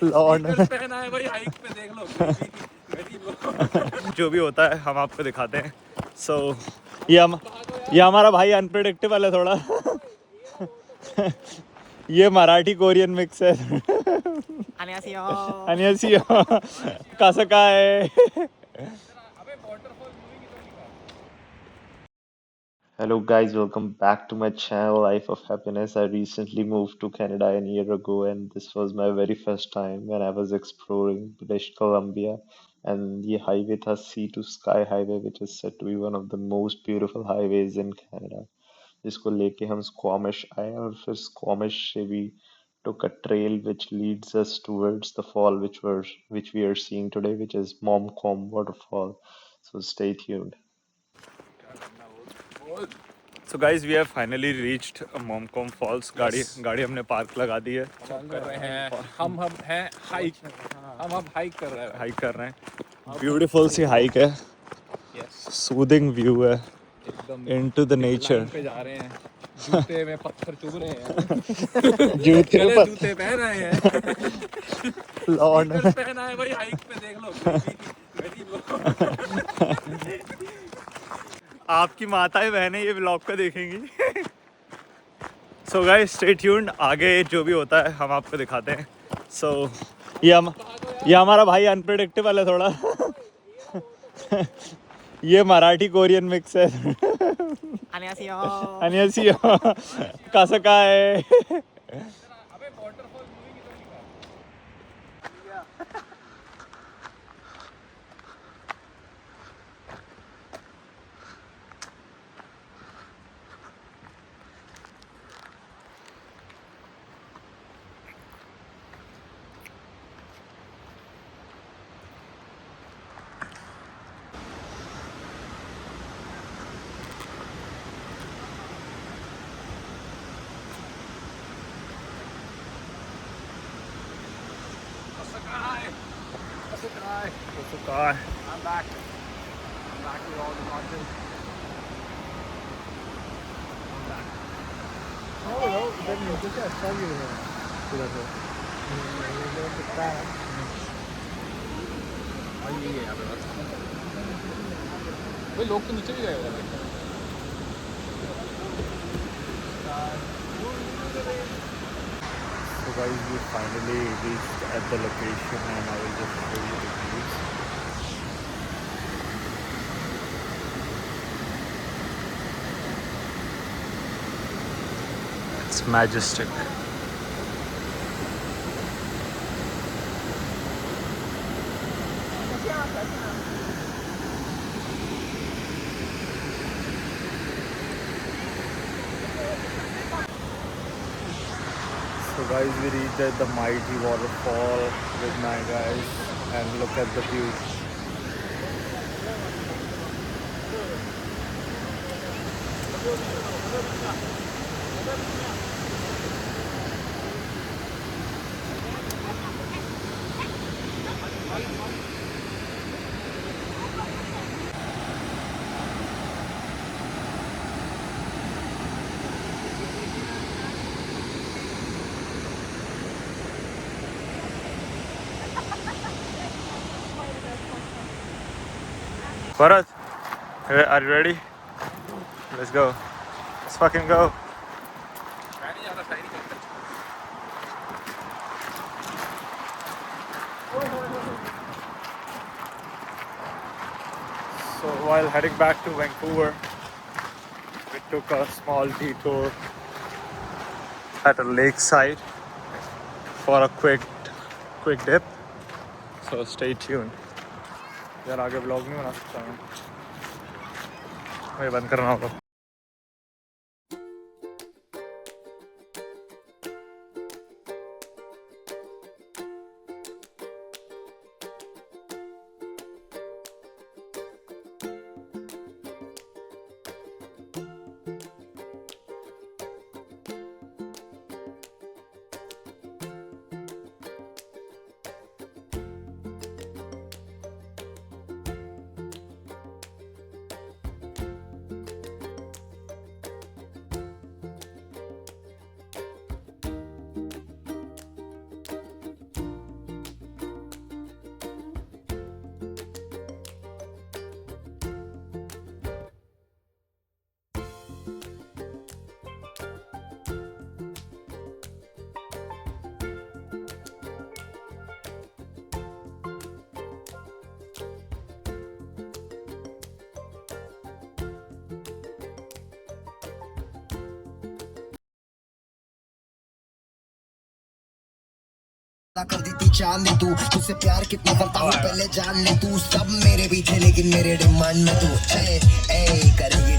Law and पहना है भाई, हाइक पे देख लो जो भी होता है हम आपको दिखाते हैं। सो ये हमारा भाई अनप्रेडिक्टेबल है थोड़ा ये मराठी कोरियन मिक्स है 안녕하세요 कासकाय। Hello guys, welcome back to my channel Life of Happiness. I recently moved to Canada a year ago and this was my very first time when I was exploring British Columbia, and the highway था Sea to Sky Highway, which is said to be one of the most beautiful highways in Canada, जिसको लेके हम Squamish आए और फिर Squamish से we took a trail which leads us towards the fall which we are seeing today, which is Mamquam Waterfall. So stay tuned. So guys, we have finally reached Mamquam Falls. गाड़ी हमने park लगा दी है। कर रहे हैं हम हैं hike, हम हाइक कर रहे हैं। ब्यूटीफुल सी हाइक है, सूदिंग व्यू है, एकदम इनटू द नेचर। पे जा रहे हैं, जूते में पत्थर चुभ रहे हैं जूते पहन रहे हैं लॉन्ड पहना है भाई, हाइक पे देख लो आपकी माताएं बहनें ये व्लॉग को देखेंगी। सो गाइस स्टे ट्यून्ड, आगे जो भी होता है हम आपको दिखाते हैं। सो ये हमारा भाई अनप्रेडिक्टेबल है थोड़ा ये मराठी कोरियन मिक्स है। 안녕하세요 कासकाय। I'm back with all the content. भाई लोग तो नीचे भी गए होंगे। So guys, we finally reached at the location and I will just show you the views. It's majestic. So guys, we reached at the mighty waterfall with my guys and look at the view. Bharat, are you ready? Let's go. Let's fucking go. So while heading back to Vancouver, we took a small detour at a lakeside for a quick dip. So stay tuned. यार आगे blog नहीं बना सकता मैं बंद करना होगा। कर दी थी चांदी तू तुझसे प्यार कितना करता हूँ पहले जान ले तू सब मेरे पीछे लेकिन मेरे डिमांड में तू ए करेगी